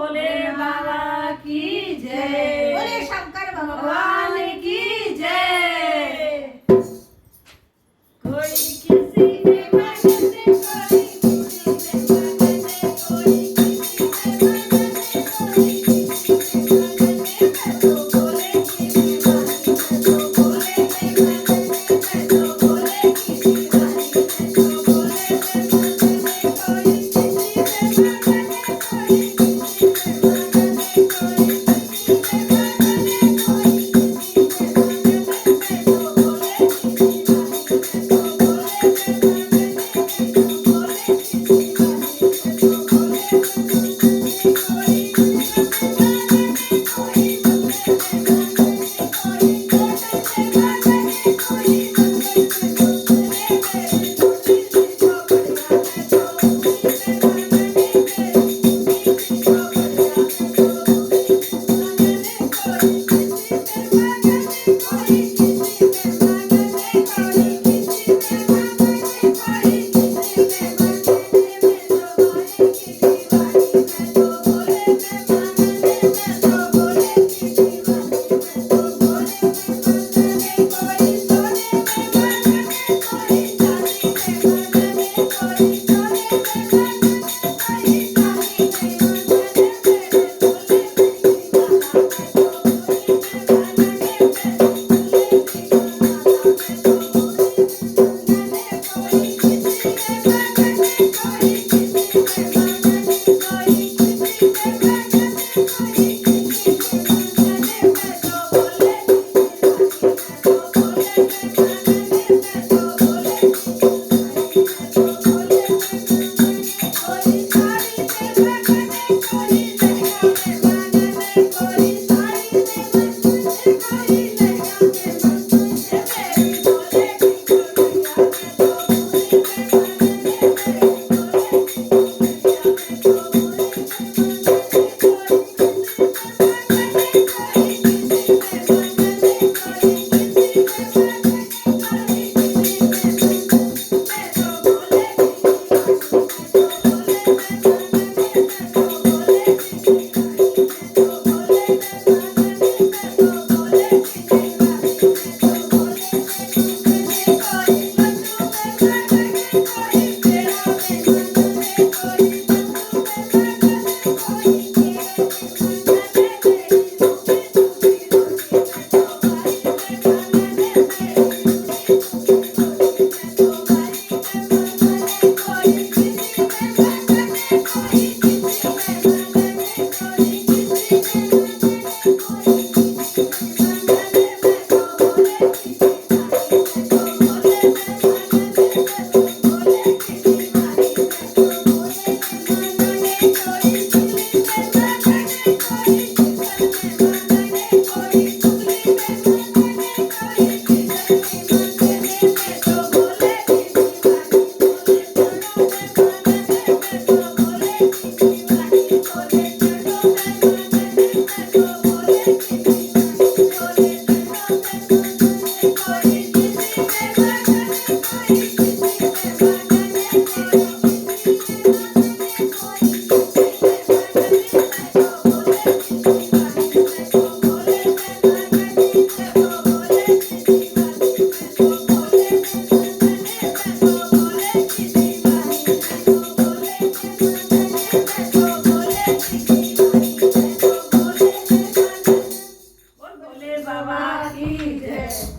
भोले बाबा की जय। बोले शंकर भगवान की जय। कोई किसी के मन से कोई किसी के मन से कोई किसी के मन से कोई किसी के मन से मैं तो भोले की दीवानी मैं तो भोले के मन से मैं तो भोले की दीवानी मैं तो भोले के मन से कोई किसी के मन से कोई किसी के मन से कोई किसी के मन से कोई किसी के मन से मैं तो भोले की दीवानी मैं तो भोले के मन से मैं तो भोले की